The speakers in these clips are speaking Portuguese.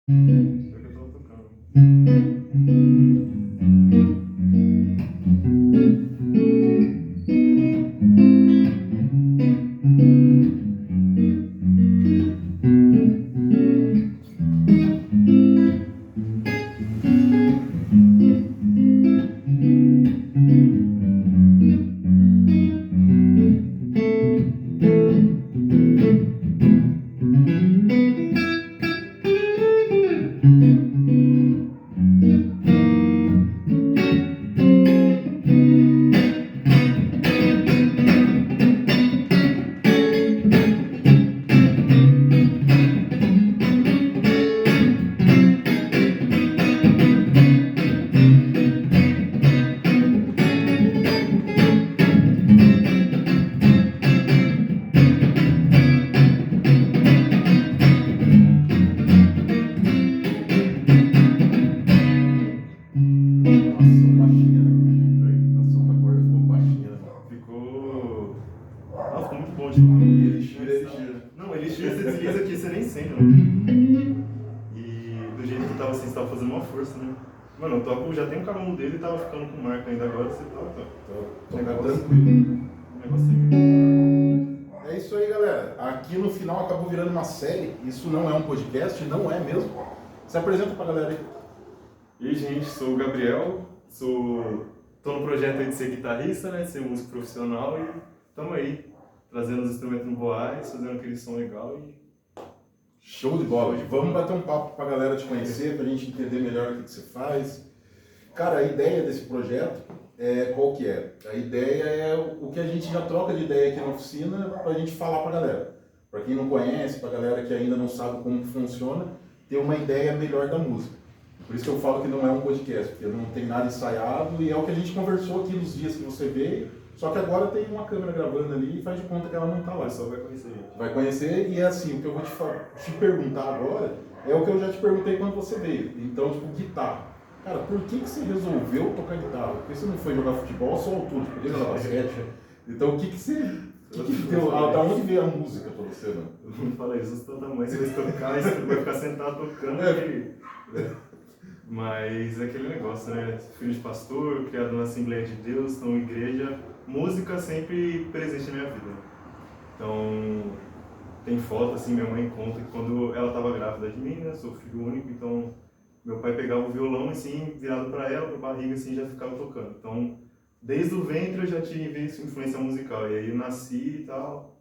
Foi o que eu tava tocando. Nossa, baixinha, né? Oi? A som da corda ficou baixinha, né? Ficou. Nossa, ficou muito bom, tipo. E Elixir. Não, Elixir você desliza aqui, você nem sente, mano. E do jeito que tava assim, você tava fazendo uma força, né? Mano, eu toco, já tem um canudo dele e tava ficando com marca ainda agora, você toca. Tocar tranquilo. Um negocinho. É isso aí, galera. Aqui no final acabou virando uma série. Isso não é um podcast, não é mesmo. Se apresenta pra galera aí. E aí, gente, sou o Gabriel, tô no projeto aí de ser guitarrista, né? De ser músico profissional e tamo aí, trazendo os instrumentos no boais, fazendo aquele som legal e. Show de bola. Vamos bater um papo pra galera te conhecer, pra gente entender melhor o que você faz. Cara, a ideia desse projeto qual que é? A ideia é o que a gente já troca de ideia aqui na oficina pra gente falar pra galera. Pra quem não conhece, pra galera que ainda não sabe como que funciona, ter uma ideia melhor da música. Por isso que eu falo que não é um podcast, porque não tem nada ensaiado e é o que a gente conversou aqui nos dias que você veio, só que agora tem uma câmera gravando ali e faz de conta que ela não tá O lá. pessoal vai conhecer a gente. Vai conhecer e é assim, o que eu vou te perguntar agora é o que eu já te perguntei quando você veio. Então, tipo, guitarra. Cara, por que você resolveu tocar guitarra? Porque você não foi jogar futebol só altura, você podia jogar basquete. Então, o que você... da onde veio a música pra você, mano? Todo mundo fala isso, você tá mãe, você vai tocar, você vai ficar sentado tocando. Mas é aquele negócio, né? Filho de pastor, criado na Assembleia de Deus, então igreja, música sempre presente na minha vida. Então, tem foto, assim, minha mãe conta que quando ela estava grávida de mim, né? Sou filho único, então meu pai pegava o violão, assim, virado para ela, pra barriga, assim, já ficava tocando. Então, desde o ventre eu já tive essa influência musical, e aí eu nasci e tal,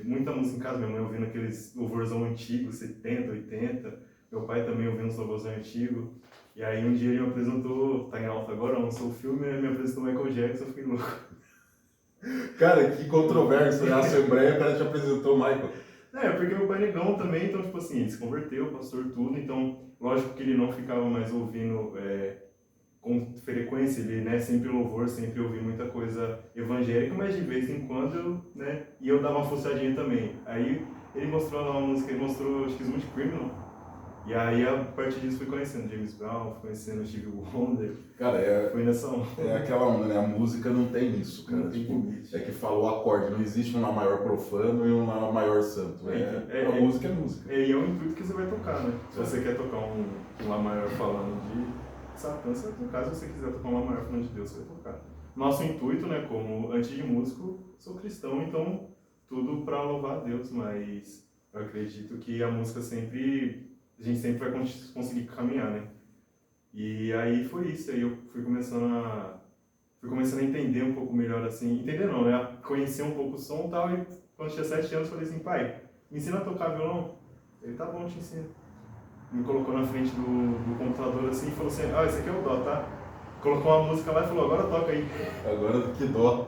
muita música em casa, minha mãe ouvindo aqueles louvorzão antigo, 70, 80, meu pai também ouvindo uns louvorzão antigo. E aí um dia ele me apresentou, tá em alta agora, lançou o filme, né? Me apresentou Michael Jackson, eu fiquei louco. Cara, que controvérsia. Na Assembleia o cara te apresentou o Michael. Porque meu pai é negão também, então, tipo assim, ele se converteu, pastor, tudo, então, lógico que ele não ficava mais ouvindo com frequência, ele, né, sempre louvor, sempre ouvia muita coisa evangélica, mas de vez em quando, né, e eu dava uma forçadinha também. Aí ele mostrou lá uma música, ele mostrou, acho que Smooth Criminal, e aí a partir disso fui conhecendo James Brown, fui conhecendo Stevie Wonder, Cara, foi nessa onda. é aquela onda, né? A música não tem isso, cara. Não tem Tipo, limite. é que falou acorde, não existe um Lá maior profano e um Lá maior santo. A música é música. E é o intuito que você vai tocar, né? Se você quer tocar um Lá maior falando de Satã, você vai tocar. Se você quiser tocar um Lá maior falando de Deus, você vai tocar. Nosso intuito, né, como antes de músico, sou cristão, então tudo para louvar a Deus, mas eu acredito que a música sempre, a gente sempre vai conseguir caminhar, né? E aí foi isso, aí eu fui começando a entender um pouco melhor, assim, entender não, né? A conhecer um pouco o som e tal, e quando tinha 7 anos, falei assim, pai, me ensina a tocar violão? Ele, tá bom, te ensino. Me colocou na frente do computador assim e falou assim, esse aqui é o dó, tá? Colocou uma música lá e falou, agora toca aí. Agora que dó.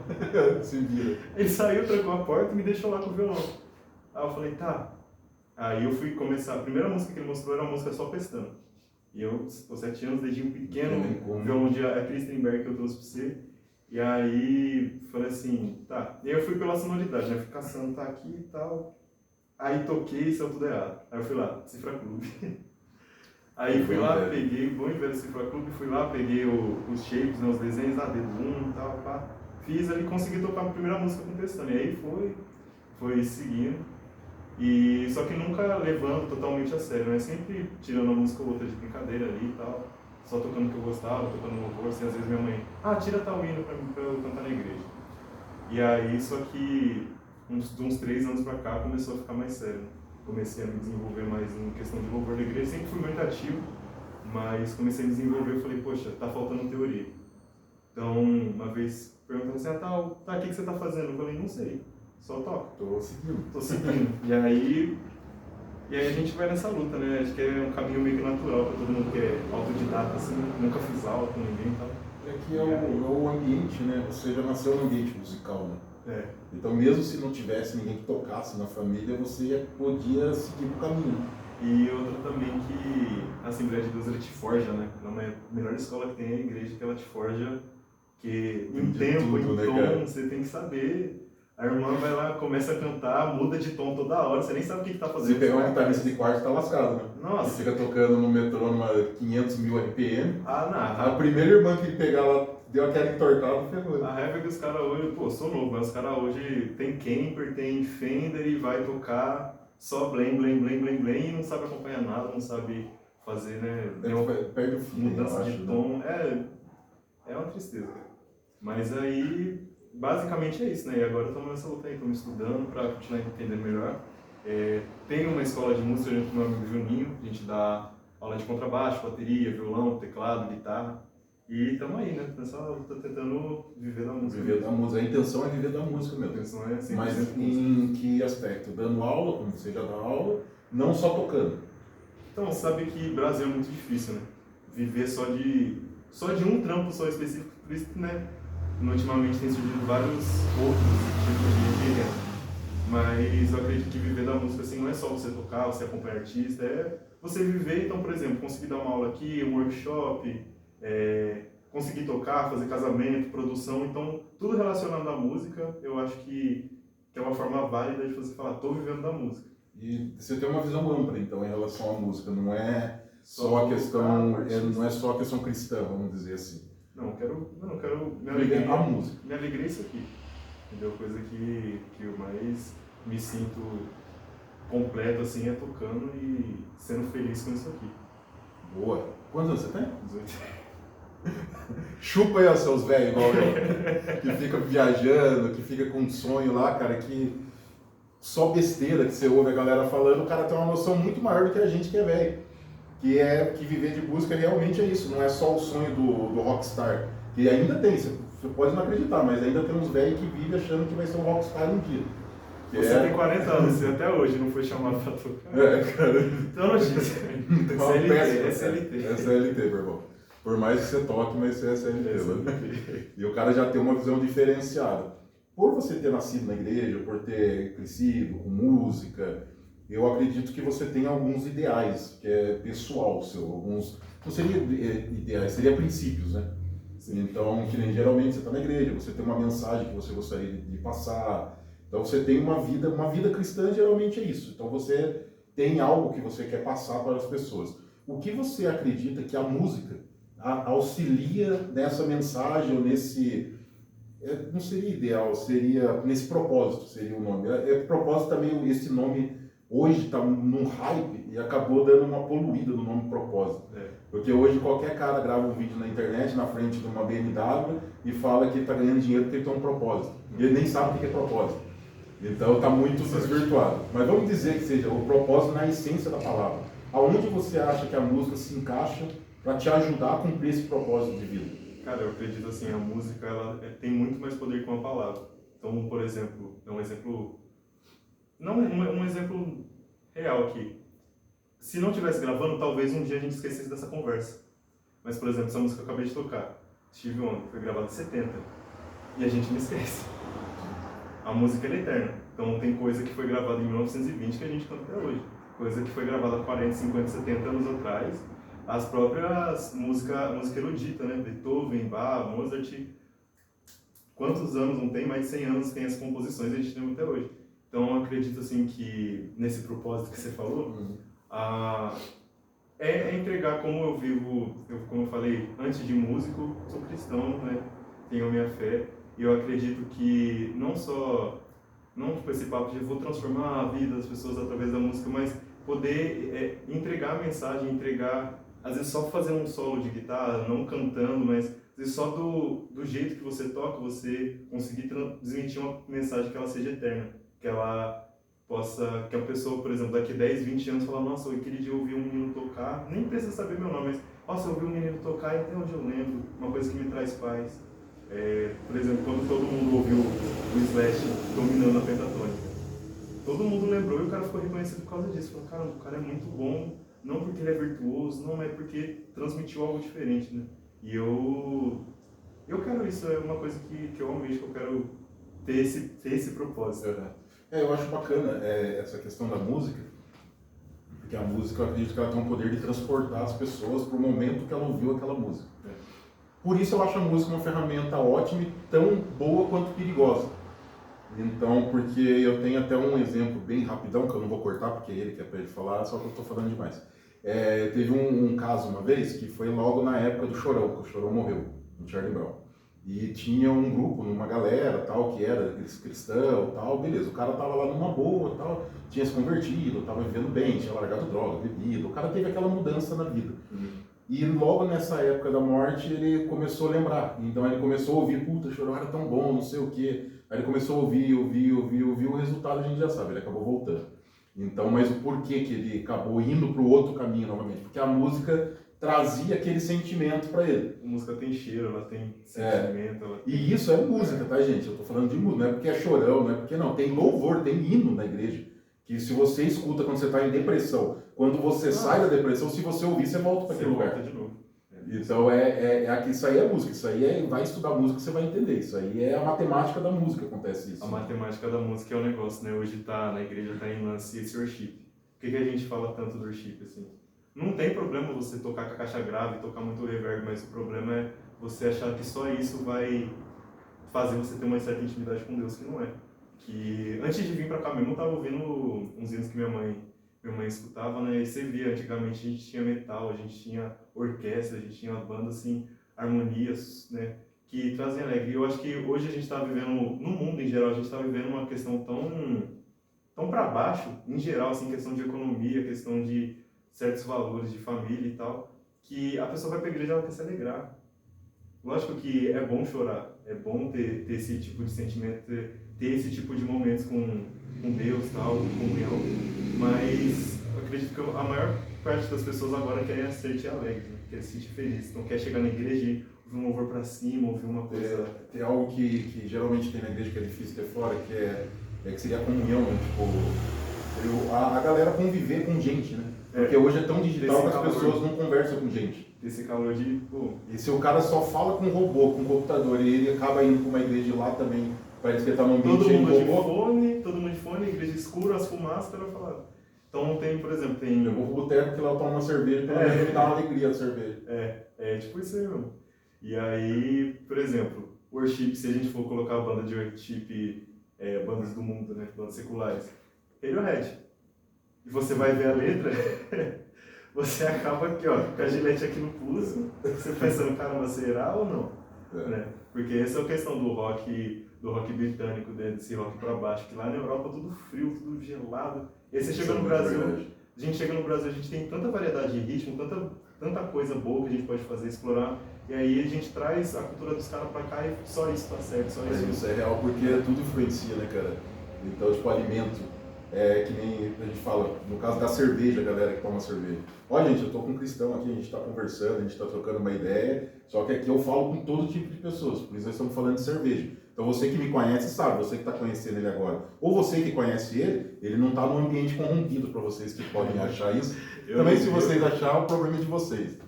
Se vira. Ele saiu, trancou a porta e me deixou lá com o violão. Aí eu falei, tá. Aí eu fui começar, a primeira música que ele mostrou era uma música só pestando. E eu, com 7 anos, dedinho pequeno, violão de Christenberg que eu trouxe pra você. E aí, falei assim, tá. E aí eu fui pela sonoridade, né? Fui caçando, tá aqui e tal. Aí toquei e saiu tudo errado. Aí eu fui lá, Cifra Clube. Aí fui lá, peguei, bom e velho Cifra Clube, fui lá, peguei os shapes, né, os desenhos, dedo 1 e tal, pá. Fiz ali, consegui tocar a primeira música com pestana. E aí foi seguindo. E só que nunca levando totalmente a sério, né? Sempre tirando uma música ou outra de brincadeira ali e tal. Só tocando o que eu gostava, tocando louvor, assim, às vezes minha mãe, tira tal hino pra eu cantar na igreja. E aí, só que de uns 3 anos pra cá começou a ficar mais sério, né? Comecei a me desenvolver mais em questão de louvor da igreja, sempre fui muito ativo, mas comecei a me desenvolver e falei, poxa, tá faltando teoria. Então, uma vez perguntaram assim, o que você tá fazendo? Eu falei, não sei, só toco. Tô seguindo. E aí a gente vai nessa luta, né? Acho que é um caminho meio que natural para todo mundo que é autodidata, assim, né? Nunca fiz aula com ninguém e tal. É que é o ambiente, né? Você já nasceu no ambiente musical, né? É. Então, mesmo se não tivesse ninguém que tocasse na família, você já podia seguir o caminho. E outra também que a Assembleia de Deus, ela te forja, né? A melhor escola que tem é a igreja, que ela te forja, que em tempo, tudo, em tom, né, você tem que saber. A irmã vai lá, começa a cantar, muda de tom toda hora, você nem sabe o que tá fazendo. Se pegar uma guitarrista de quarto, tá lascado, né? Nossa. Ele fica tocando no metrônomo a 500 mil RPM. Não. A primeira irmã que ele pegar lá, deu aquela entortada e ferrou. A raiva é que os caras hoje, pô, sou novo, mas os caras hoje tem Kemper, tem Fender e vai tocar só blém, blém, blém, blém, blém e não sabe acompanhar nada, não sabe fazer, né? Perde o fim, mudança de tom. Né? É uma tristeza, cara. Mas aí, basicamente é isso, né? E agora estamos nessa luta aí, estamos estudando para continuar entendendo melhor. Tem uma escola de música junto com o meu amigo Juninho, a gente dá aula de contrabaixo, bateria, violão, teclado, guitarra. E estamos aí, né? Estou tentando viver da música. Viver da música. A intenção é viver da música mesmo. A intenção é assim. Mas em que aspecto? Dando aula, como você já dá aula, não só tocando? Então, sabe que Brasil é muito difícil, né? Viver só de um trampo só específico, por isso que, né? Ultimamente tem surgido vários outros tipos de renda. Mas eu acredito que viver da música assim não é só você tocar, você acompanhar artista, é você viver. Então, por exemplo, conseguir dar uma aula aqui, um workshop, conseguir tocar, fazer casamento, produção. Então, tudo relacionado à música, eu acho que é uma forma válida de você falar, estou vivendo da música. E você tem uma visão ampla, então, em relação à música, não é só a questão, não é só a questão cristã, vamos dizer assim. Não, eu quero minha alegria, a música. Minha alegria é isso aqui. Entendeu? Coisa que eu mais me sinto completo assim é tocando e sendo feliz com isso aqui. Boa. Quantos anos você tem? 18. Chupa aí os seus velhos igual eu, que fica viajando, que fica com um sonho lá, cara, que só besteira que você ouve a galera falando, o cara tem uma noção muito maior do que a gente que é velho. Que viver de música realmente é isso, não é só o sonho do rockstar, que ainda tem, você pode não acreditar, mas ainda tem uns velhos que vivem achando que vai ser um rockstar um dia. Você tem 40 anos, você até hoje não foi chamado pra tocar. Cara. Então notícia. É CLT. É CLT, meu irmão. Por mais que você toque, mas você é CLT. Né? E o cara já tem uma visão diferenciada. Por você ter nascido na igreja, por ter crescido com música, eu acredito que você tem alguns ideais, que é pessoal seu, alguns, não seria ideais, seria princípios, né? Então, que nem geralmente você está na igreja, você tem uma mensagem que você gostaria de passar, então você tem uma vida cristã geralmente é isso, então você tem algo que você quer passar para as pessoas. O que você acredita que a música auxilia nessa mensagem ou nesse... não seria ideal, seria nesse propósito, seria o nome. Propósito também, esse nome hoje está num hype e acabou dando uma poluída no nome propósito. Porque hoje qualquer cara grava um vídeo na internet, na frente de uma BMW e fala que está ganhando dinheiro porque tem um propósito. E ele nem sabe o que é propósito. Então está muito desvirtuado. Mas vamos dizer que seja o propósito na essência da palavra. Aonde você acha que a música se encaixa para te ajudar a cumprir esse propósito de vida? Cara, eu acredito assim, a música ela tem muito mais poder que uma palavra. Então, por exemplo, um exemplo real aqui. Se não estivesse gravando, talvez um dia a gente esquecesse dessa conversa. Mas, por exemplo, essa música que eu acabei de tocar, Stevie Wonder, foi gravada em 70 e a gente não esquece. A música é eterna. Então, tem coisa que foi gravada em 1920 que a gente canta até hoje. Coisa que foi gravada há 40, 50, 70 anos atrás. As próprias música erudita, né? Beethoven, Bach, Mozart. Quantos anos não tem? Mais de 100 anos tem as composições e a gente tem até hoje. Então, eu acredito assim que nesse propósito que você falou, é entregar como eu vivo, como eu falei, antes de músico, sou cristão, né? Tenho a minha fé e eu acredito que não só Não tipo esse papo de vou transformar a vida das pessoas através da música, mas poder entregar a mensagem, entregar, às vezes só fazendo um solo de guitarra, não cantando, mas às vezes só do jeito que você toca, você conseguir transmitir uma mensagem que ela seja eterna, que ela possa, que a pessoa, por exemplo, daqui 10, 20 anos falar, nossa, aquele dia eu ouvi um menino tocar, nem precisa saber meu nome, mas, nossa, eu ouvi um menino tocar e até hoje eu lembro, uma coisa que me traz paz. Por exemplo, quando todo mundo ouviu o Slash dominando a pentatônica, todo mundo lembrou e o cara ficou reconhecido por causa disso. Falou, caramba, o cara é muito bom, não porque ele é virtuoso, não é porque transmitiu algo diferente, né? E eu quero isso, é uma coisa que eu almejo, que eu quero ter esse propósito. Eu acho bacana essa questão da música, porque a música, eu acredito que ela tem um poder de transportar as pessoas para o momento que ela ouviu aquela música. Por isso eu acho a música uma ferramenta ótima e tão boa quanto perigosa. Então, porque eu tenho até um exemplo bem rapidão, que eu não vou cortar, porque ele que é para ele falar, só que eu estou falando demais. Teve um caso uma vez, que foi logo na época do Chorão, que o Chorão morreu, no Charlie Brown. E tinha um grupo, uma galera, tal, que era cristão, tal, beleza. O cara tava lá numa boa, tal, tinha se convertido, tava vivendo bem, tinha largado droga, bebida. O cara teve aquela mudança na vida. E logo nessa época da morte, ele começou a lembrar. Então ele começou a ouvir, puta, Chorão era tão bom, não sei o quê. Aí ele começou a ouvir, o resultado a gente já sabe, ele acabou voltando. Então, mas o porquê que ele acabou indo para o outro caminho novamente? Porque a música trazia aquele sentimento para ele. A música tem cheiro, ela tem sentimento. Ela tem... E isso é música, tá, gente? Eu tô falando de música, não é porque é chorão, não é porque não. Tem louvor, tem hino na igreja. Que se você escuta quando você está em depressão, quando você sai da depressão, se você ouvir, você volta para aquele lugar. De novo. Então, isso aí é música, isso aí vai estudar música, você vai entender. Isso aí é a matemática da música, acontece isso. A matemática da música é o negócio, né? Hoje na igreja tá em lance esse worship. Por que a gente fala tanto do worship, assim? Não tem problema você tocar com a caixa grave, tocar muito reverb, mas o problema é você achar que só isso vai fazer você ter uma certa intimidade com Deus, que não é. Que antes de vir pra cá mesmo, eu tava ouvindo uns hinos que minha mãe escutava, né? E você via, antigamente a gente tinha metal, a gente tinha orquestra, a gente tinha bandas assim, harmonias, né? Que trazem alegria. Eu acho que hoje a gente está vivendo, no mundo em geral, a gente está vivendo uma questão tão para baixo, em geral, assim, questão de economia, questão de certos valores de família e tal, que a pessoa vai pra igreja e ela quer se alegrar. Lógico que é bom chorar, é bom ter esse tipo de sentimento, ter esse tipo de momentos com Deus, tal, com comunhão, mas eu acredito que a maior parte das pessoas agora querem se sentir alegre, né? Quer se sentir feliz, então quer chegar na igreja e ouvir um louvor pra cima, ouvir uma coisa... Tem algo que geralmente tem na igreja que é difícil ter fora, que seria a comunhão, né? Tipo, a galera conviver com gente, né? Porque hoje é tão digital que as pessoas não conversam com gente. Esse calor de... E se o cara só fala com robô, com computador, e ele acaba indo para uma igreja lá também, parece que ele tá num ambiente todo mundo de fone, igreja escura, as fumaças, para falar. Então tem, por exemplo, tem... Eu vou pro boteco que lá eu tomo uma cerveja, pelo menos me dá uma alegria a cerveja. Tipo isso aí mesmo. E aí, por exemplo, worship, se a gente for colocar a banda de worship, bandas do mundo, né, bandas seculares, Radiohead. E você vai ver a letra, você acaba aqui, ó, com a gilete aqui no pulso, você pensando, caramba, será ou não? Né? Porque essa é a questão do rock britânico, desse rock pra baixo, que lá na Europa tudo frio, tudo gelado. E aí você chega no Brasil, a gente chega no Brasil, a gente tem tanta variedade de ritmo, tanta coisa boa que a gente pode fazer, explorar, e aí a gente traz a cultura dos caras pra cá e só isso tá certo, só isso. Isso é real porque tudo influencia, né, cara? Então, tipo, alimento. Que nem a gente fala, no caso da cerveja, a galera que toma cerveja. Olha, gente, eu tô com um cristão aqui, a gente tá conversando, a gente tá trocando uma ideia, só que aqui eu falo com todo tipo de pessoas, por isso nós estamos falando de cerveja. Então você que me conhece sabe, você que está conhecendo ele agora, ou você que conhece ele não está num ambiente corrompido para vocês que podem achar isso. Também se vocês acharem, o problema é de vocês.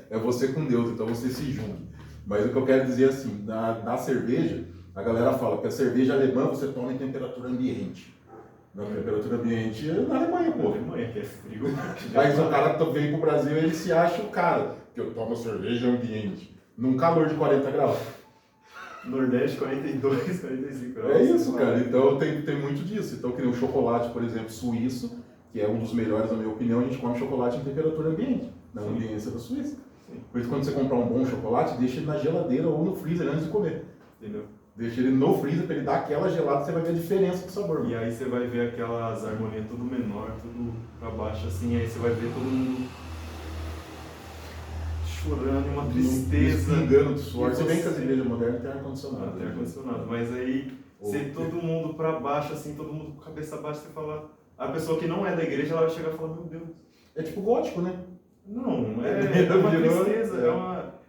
É você com Deus, então você se julgue. Mas o que eu quero dizer assim, na cerveja, a galera fala que a cerveja alemã você toma em temperatura ambiente. Na temperatura ambiente na Alemanha, pô. Alemanha, que é frio. Mas o cara vem pro Brasil e ele se acha o cara, que eu tomo cerveja ambiente, num calor de 40 graus. Nordeste, 42, 45 graus. É isso, cara. Então tem muito disso. Então, que nem o chocolate, por exemplo, suíço, que é um dos melhores, na minha opinião, a gente come chocolate em temperatura ambiente, na ambiência da Suíça. Sim. Por isso, quando você comprar um bom chocolate, deixa ele na geladeira ou no freezer antes de comer. Entendeu? Deixa ele no freezer pra ele dar aquela gelada, você vai ver a diferença do sabor. E aí você vai ver aquelas harmonias tudo menor, tudo pra baixo assim, aí você vai ver todo mundo chorando, uma tristeza. Pingando de suor. E Se bem que as você- igrejas modernas tem ar-condicionado. Não tem ar-condicionado, mas aí ser todo mundo pra baixo, assim, todo mundo com a cabeça baixa, você fala. A pessoa que não é da igreja, ela vai chegar e falar, meu Deus. É tipo gótico, né? Não, é uma tristeza,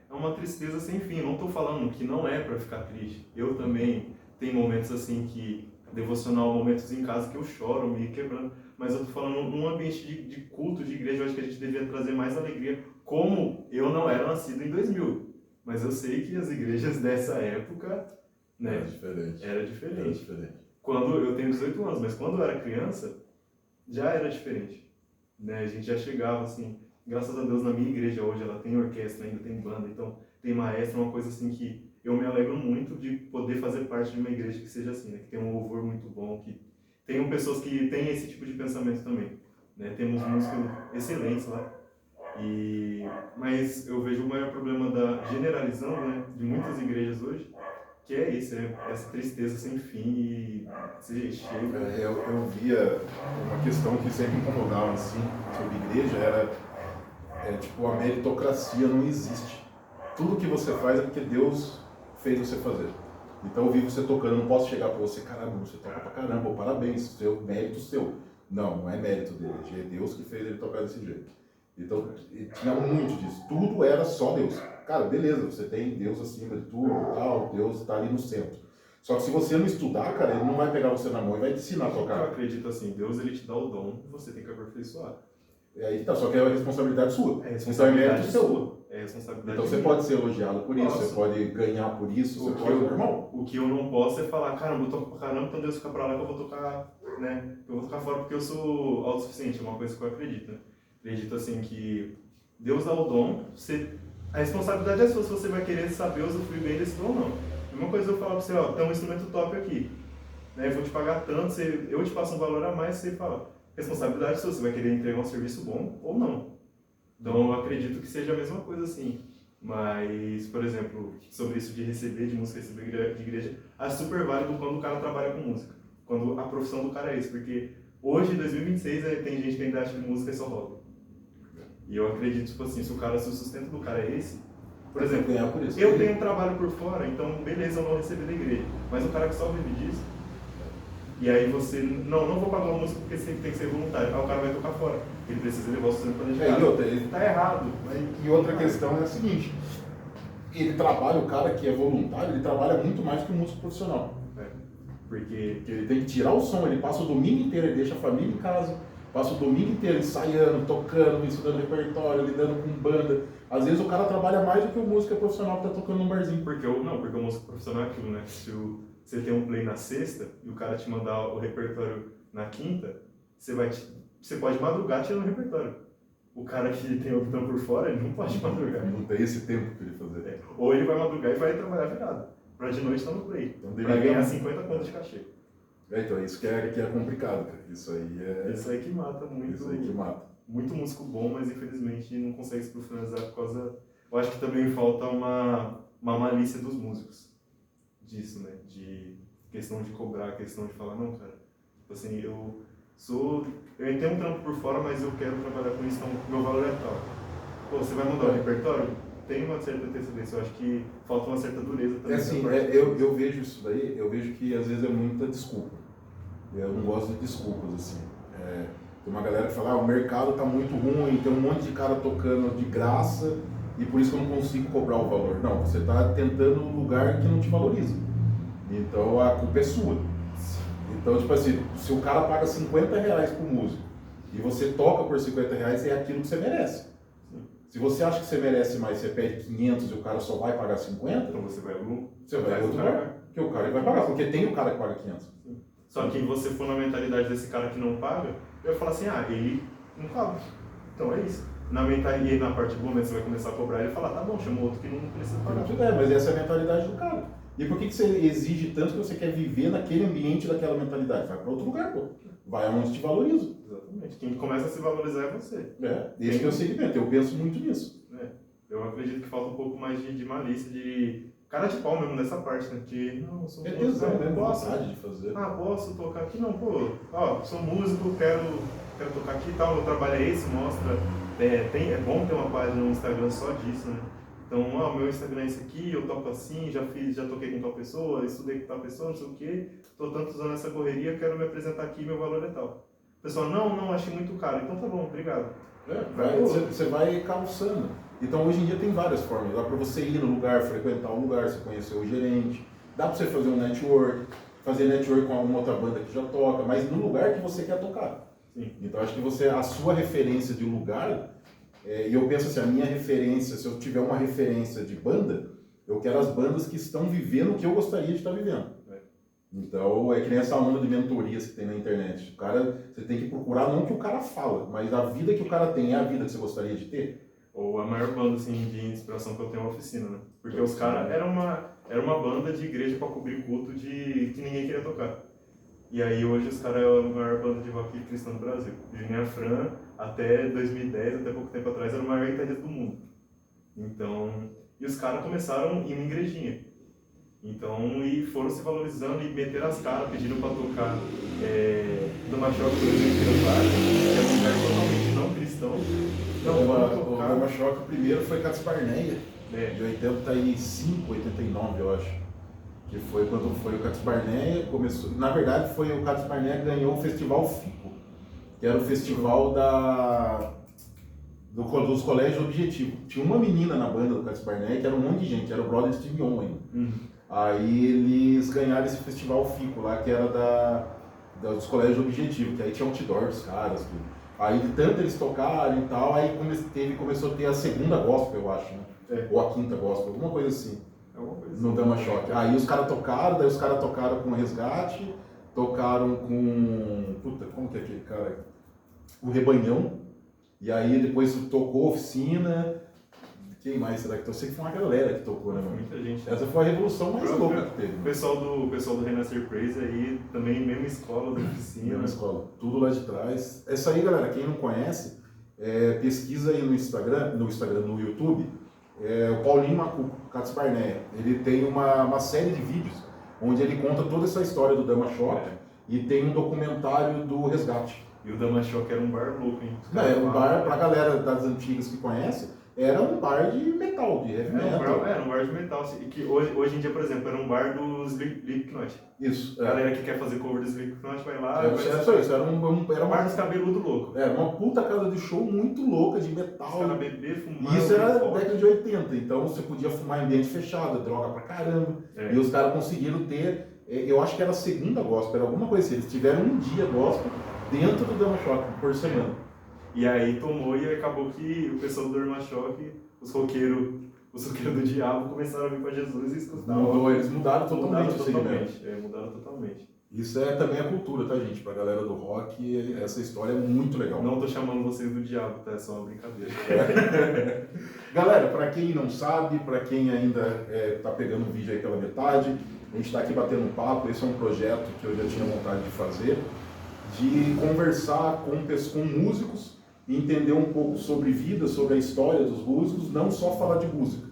é uma tristeza sem fim. Eu não tô falando que não é pra ficar triste. Eu também tenho momentos assim que, devocional, momentos em casa que eu choro, me quebrando. Mas eu tô falando num ambiente de culto, de igreja, eu acho que a gente devia trazer mais alegria. Como eu não era nascido em 2000. Mas eu sei que as igrejas dessa época, né? Era diferente. Era diferente. Era diferente. Quando eu tenho 18 anos, mas quando eu era criança, já era diferente. Né? A gente já chegava assim, graças a Deus na minha igreja hoje ela tem orquestra, ainda tem banda, então tem maestro, uma coisa assim que eu me alegro muito de poder fazer parte de uma igreja que seja assim, né? Que tem um louvor muito bom, que tenham pessoas que têm esse tipo de pensamento também. Né? Temos músicos excelentes lá. Mas eu vejo o maior problema generalizando, né, de muitas igrejas hoje, que é isso, essa tristeza sem fim e você chega... Eu via uma questão que sempre incomodava assim, sobre igreja, tipo, a meritocracia não existe. Tudo que você faz é porque Deus fez você fazer. Então eu vi você tocando, eu não posso chegar pra você, caramba, você toca pra caramba, parabéns, mérito seu. Não é mérito dele, é Deus que fez ele tocar desse jeito. Então, tinha muito disso. Tudo era só Deus. Cara, beleza, você tem Deus acima de tudo, tal, Deus está ali no centro. Só que se você não estudar, cara, ele não vai pegar você na mão e vai te ensinar a tocar. Eu acredito assim, Deus ele te dá o dom e você tem que aperfeiçoar. E aí tá, só que é a responsabilidade sua. É responsabilidade então, sua. É responsabilidade então você minha. pode ser elogiado por isso, Nossa. você pode ganhar por isso, você pode, normal. O que eu não posso é falar, caramba, eu toco pra caramba, então Deus fica pra lá que eu vou tocar, né? Eu vou tocar fora porque eu sou autossuficiente, é uma coisa que eu acredito, né? Acredito assim que Deus dá o dom, a responsabilidade é sua se você vai querer saber usufruir bem desse dom ou não. A mesma coisa eu falar pra você, ó, tem um instrumento top aqui, né? Eu vou te pagar tanto, eu te passo um valor a mais, você fala, responsabilidade é sua, você vai querer entregar um serviço bom ou não. Então eu acredito que seja a mesma coisa assim. Mas, por exemplo, sobre isso de receber de música, receber de igreja, acho super válido quando o cara trabalha com música. Quando a profissão do cara é isso, porque hoje, em 2026, tem gente que ainda acha que música é só hobby. E eu acredito, tipo assim, se o sustento do cara é esse, por exemplo, ganhar por isso. eu tenho trabalho por fora, então beleza, eu não receber da igreja. Mas o cara que só vive disso, e aí você, não vou pagar uma música porque sempre tem que ser voluntário. Aí o cara vai tocar fora. Ele precisa levar o sustento para dentro de casa. Tá errado. E outra questão é a seguinte, ele trabalha, o cara que é voluntário, ele trabalha muito mais que o músico profissional. Porque ele tem que tirar o som, ele passa o domingo inteiro, ele deixa a família em casa, passa o domingo inteiro ensaiando, tocando, estudando repertório, lidando com banda. Às vezes o cara trabalha mais do que o músico profissional que tá tocando num barzinho. Porque o músico profissional é aquilo, né? Se você tem um play na sexta e o cara te mandar o repertório na quinta, você pode madrugar tirando o repertório. O cara que tem o botão por fora, ele não pode madrugar. Não tem esse tempo para ele fazer. Ou ele vai madrugar e vai trabalhar virado. Pra de noite estar no play. Então vai ganhar 50 contas de cachê. Então, isso que é complicado, cara. Isso aí que mata muito. Isso aí que mata. Muito músico bom, mas infelizmente não consegue se profissionalizar por causa... Eu acho que também falta uma malícia dos músicos. Disso, né? De questão de cobrar, questão de falar, não, cara. Tipo assim, eu tenho um trampo por fora, mas eu quero trabalhar com isso, então meu valor é tal. Pô, você vai mudar o repertório? Tem uma certa antecedência, eu acho que falta uma certa dureza também. Eu vejo isso daí, eu vejo que às vezes é muita desculpa. Eu não gosto de desculpas, assim. Tem uma galera que fala, o mercado tá muito ruim, tem um monte de cara tocando de graça e por isso que eu não consigo cobrar o valor. Não, você tá tentando um lugar que não te valoriza. Então a culpa é sua. Então, tipo assim, se o cara paga R$50 pro músico e você toca por R$50, é aquilo que você merece. Se você acha que você merece mais, você pede 500 e o cara só vai pagar 50, então você vai em outro lugar, porque o cara vai pagar, porque tem o cara que paga 500. Sim. Só que você for na mentalidade desse cara que não paga, eu ia falar assim, ele não paga. Então é isso. E na parte do momento você vai começar a cobrar, ele fala, tá bom, chama outro que não precisa pagar. Mas essa é a mentalidade do cara. E por que você exige tanto que você quer viver naquele ambiente daquela mentalidade? Vai para outro lugar, pô. Vai aonde te valoriza. Exatamente. Quem começa a se valorizar é você. Esse que é o segmento. Eu penso muito nisso. Eu acredito que falta um pouco mais de malícia, de cara de pau mesmo nessa parte, né? Que, não, eu sou É músico, tesão mesmo, posso, vontade de fazer. posso tocar aqui? Não, pô, ó, sou músico, quero tocar aqui e tal, meu trabalho é esse, mostra, é bom ter uma página no Instagram só disso, né? Então, meu Instagram é esse aqui, eu toco assim, já toquei com tal pessoa, estudei com tal pessoa, não sei o quê, tô tantos anos nessa correria, quero me apresentar aqui, meu valor é tal. O pessoal, não, achei muito caro, então tá bom, obrigado. Você vai calçando. Então hoje em dia tem várias formas. Dá para você ir no lugar, frequentar um lugar, você conhecer o gerente. Dá para você fazer um network, fazer network com alguma outra banda que já toca, mas no lugar que você quer tocar. Sim. Então acho que a sua referência de lugar, e eu penso assim, a minha referência, se eu tiver uma referência de banda, eu quero as bandas que estão vivendo o que eu gostaria de estar vivendo. Então, é que nem essa onda de mentorias que tem na internet. O cara, você tem que procurar não o que o cara fala, mas a vida que o cara tem é a vida que você gostaria de ter. Ou a maior banda assim, de inspiração que eu tenho é a Oficina, né? Porque os caras era uma banda de igreja para cobrir culto que ninguém queria tocar. E aí hoje os caras é a maior banda de rock cristã do Brasil. Virgem Fran, até 2010, até pouco tempo atrás, era o maior guitarrista do mundo. Então, e os caras começaram em uma igrejinha. Então, e foram se valorizando e meteram as caras, pedindo para tocar do Machoca do que é um lugar totalmente não cristão. O Dama Choque primeiro foi Cats Barneia, de 85, 89, eu acho. Que foi quando foi o Cats Barneia, começou. Na verdade, foi o Cats Barneia que ganhou o Festival FICO, que era o festival dos colégios Objetivo. Tinha uma menina na banda do Cats Barneia que era um monte de gente, era o brother Steve On ainda. Aí eles ganharam esse festival FICO lá, que era dos colégios Objetivo, que aí tinha outdoor dos caras, tudo. Aí de tanto eles tocaram e tal, aí começou a ter a segunda gospel, eu acho, né? Ou a quinta gospel, alguma coisa assim. No Dama Choque. Aí os caras tocaram, daí os caras tocaram com Resgate, tocaram com... Puta, como que é aquele cara? O Rebanhão. E aí depois tocou Oficina. Quem mais será que tocou? Eu sei que foi uma galera que tocou, né, mano? Muita gente. Essa foi a revolução mais louca que teve. O pessoal do Renascer Praise aí, também mesma escola da Oficina. Mesma escola, tudo lá de trás. Essa aí, galera, quem não conhece, pesquisa aí no Instagram, no YouTube, o Paulinho Macuco, Cats Barneia. Ele tem uma série de vídeos onde ele conta toda essa história do Dama Choque e tem um documentário do Resgate. E o Dama Choque era um bar louco, hein? Não, era um bar, pra galera das antigas que conhece, era um bar de metal, de heavy metal. Era um bar de metal, que hoje em dia, por exemplo, era um bar dos Slipknot. Isso. A galera que quer fazer cover do Slipknot vai lá. Era um bar dos cabeludos louco. Era uma puta casa de show muito louca, de metal. Os caras beber, fumar. Isso era década de 80, então você podia fumar em ambiente fechado, droga pra caramba. E os caras conseguiram ter, eu acho que era a segunda gospel, era alguma coisa assim. Eles tiveram um dia gospel dentro do Dama Choque por semana. E aí tomou e acabou que o pessoal do Dama Choque, os roqueiros do diabo começaram a vir para Jesus e escutavam. Eles mudaram totalmente o segmento. Mudaram totalmente. Isso é também a cultura, tá, gente? Pra galera do rock, essa história é muito legal. Não tô chamando vocês do diabo, tá? É só uma brincadeira. Galera, pra quem não sabe, pra quem ainda tá pegando o vídeo aí pela metade, a gente tá aqui batendo um papo. Esse é um projeto que eu já tinha vontade de fazer, de conversar com músicos, entender um pouco sobre vida, sobre a história dos músicos, não só falar de música.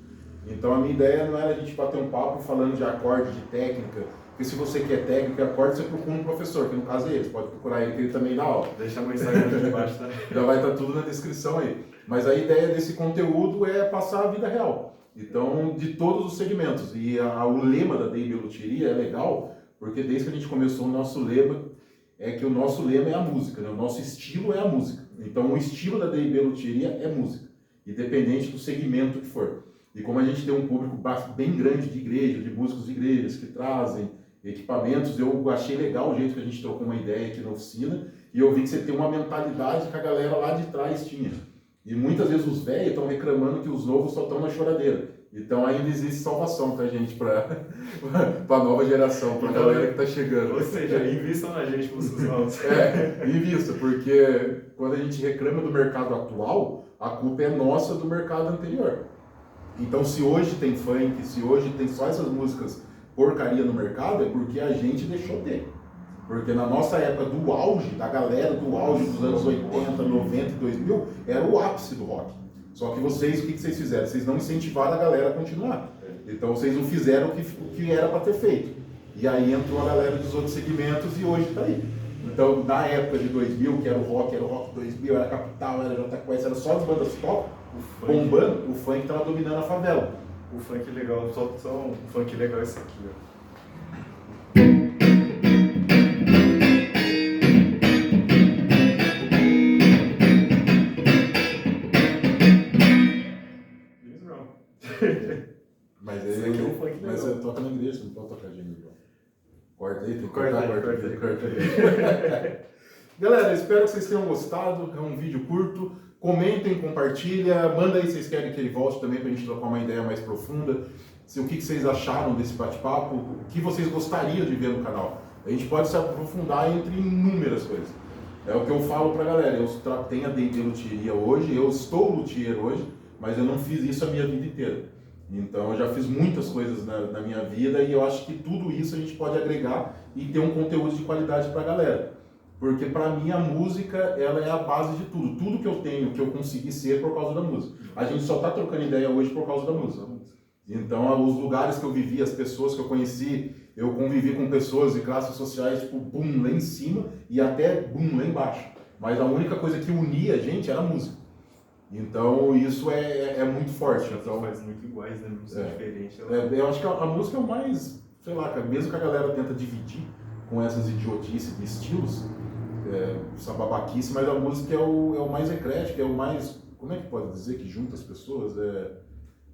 Então a minha ideia não era a gente bater um papo falando de acorde, de técnica, porque se você quer técnica e acorde, você procura um professor, que no caso é ele, você pode procurar ele, que ele também dá aula. Deixa meu Instagram aqui embaixo, tá? Já vai estar tudo na descrição aí. Mas a ideia desse conteúdo é passar a vida real. Então, de todos os segmentos. E o lema da Day Beluteria é legal, porque desde que a gente começou o nosso lema, que o nosso lema é a música, né? O nosso estilo é a música. Então, o estilo da Day Beluteria é música, independente do segmento que for. E como a gente tem um público bem grande de igrejas, de músicos de igrejas que trazem equipamentos, eu achei legal o jeito que a gente trocou uma ideia aqui na oficina, e eu vi que você tem uma mentalidade que a galera lá de trás tinha. E muitas vezes os velhos estão reclamando que os novos só estão na choradeira. Então ainda existe salvação, tá, gente, para a nova geração, para a galera que está chegando. Ou seja, invistam na gente para os novos. Invista, porque quando a gente reclama do mercado atual, a culpa é nossa do mercado anterior. Então se hoje tem funk, se hoje tem só essas músicas porcaria no mercado, é porque a gente deixou ter. Porque na nossa época do auge, da galera do auge dos anos 80, 90 e 2000, era o ápice do rock. Só que vocês, o que vocês fizeram? Vocês não incentivaram a galera a continuar. Então vocês não fizeram o que era para ter feito. E aí entrou a galera dos outros segmentos e hoje tá aí. Então, na época de 2000, que era o rock 2000, era Capital, era Jota Quest, era só as bandas top, bombando, o funk tava dominando a favela. O funk legal, só o funk legal é esse aqui, ó. Mas esse aqui é um funk legal. Mas você toca na igreja, você não pode tocar James Brown. Corta aí, tem que cortar, corta aí. Galera, espero que vocês tenham gostado. É um vídeo curto. Comentem, compartilha, manda aí se vocês querem que ele volte também pra gente trocar uma ideia mais profunda. O que vocês acharam desse bate-papo, o que vocês gostariam de ver no canal. A gente pode se aprofundar entre inúmeras coisas. É o que eu falo pra galera, eu tenho a D&D Luthieria hoje, eu estou luthier hoje, mas eu não fiz isso a minha vida inteira. Então eu já fiz muitas coisas na minha vida e eu acho que tudo isso a gente pode agregar e ter um conteúdo de qualidade pra galera. Porque pra mim a música, ela é a base de tudo. Tudo que eu tenho, que eu consegui ser por causa da música. A gente só tá trocando ideia hoje por causa da música. Então os lugares que eu vivi, as pessoas que eu conheci, eu convivi com pessoas de classes sociais, tipo, boom, lá em cima e até boom, lá embaixo. Mas a única coisa que unia a gente era a música. Então isso é muito forte. Então faz muito iguais, né? Não é diferente. Eu acho que a música é o mais, sei lá, mesmo que a galera tenta dividir com essas idiotices de estilos, essa babaquice, mas a música é o mais eclético, é o mais, como é que pode dizer que junta as pessoas?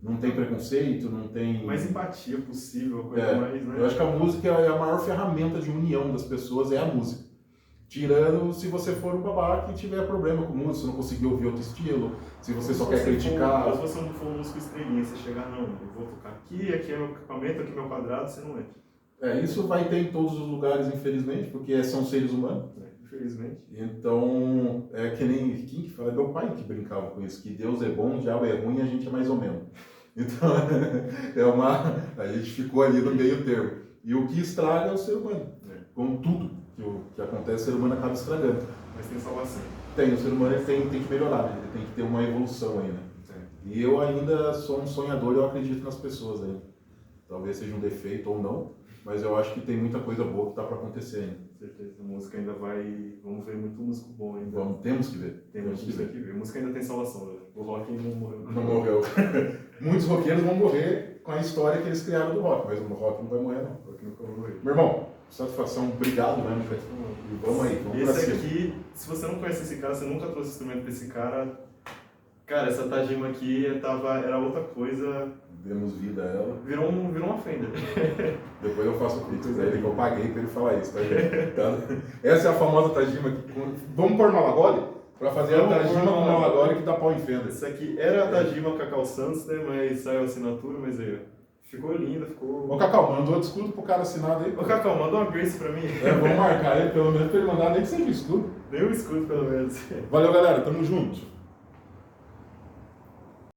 Não tem preconceito, não tem... Mais empatia possível, coisa mais, né? Eu acho que a música é a maior ferramenta de união das pessoas, é a música. Tirando se você for um babaca e tiver problema com música, se não conseguir ouvir outro estilo, se você só quer criticar... Mas se você não for um músico estrelinha, você chegar, não, eu vou tocar aqui é meu equipamento, aqui é meu quadrado, você não entra. Isso vai ter em todos os lugares, infelizmente, porque são seres humanos. Infelizmente. Então, é que nem quem que fala, meu pai que brincava com isso, que Deus é bom, o diabo é ruim e a gente é mais ou menos. Então, a gente ficou ali no meio termo. E o que estraga é o ser humano. Como tudo que acontece, o ser humano acaba estragando. Mas tem salvação. O ser humano tem que melhorar, ele tem que ter uma evolução ainda. E eu ainda sou um sonhador, eu acredito nas pessoas ainda. Talvez seja um defeito ou não, mas eu acho que tem muita coisa boa que está para acontecer ainda. Com certeza, a música ainda vai... Vamos ver muito músico bom ainda. Temos que ver. Temos que ver. A música ainda tem salvação, né? O rock não morreu. Não morreu. Muitos roqueiros vão morrer com a história que eles criaram do rock, mas o rock não vai morrer, não. O rock nunca vai morrer. Meu irmão, satisfação, obrigado mesmo. E vamos aí, vamos pra cima. Esse aqui, se você não conhece esse cara, você nunca trouxe instrumento pra esse cara. Cara, essa Tajima aqui era outra coisa. Demos vida a ela. Virou uma Fender. Depois eu faço o pix dele que eu paguei pra ele falar isso, tá, gente? Essa é a famosa Tajima. Vamos pôr Malagoli? Pra fazer a Tajima com Malagoli que dá pau em Fender. Essa aqui era a Tajima Cacau Santos, né? Mas saiu a assinatura, mas aí, ó. Ficou linda, ficou... Ô Cacau, mandou descudo pro cara assinado aí. Ô Cacau, manda uma Grace pra mim. Vamos marcar ele, pelo menos pra ele mandar nem que seja escudo. Nem um escudo, pelo menos. Valeu, galera, tamo junto.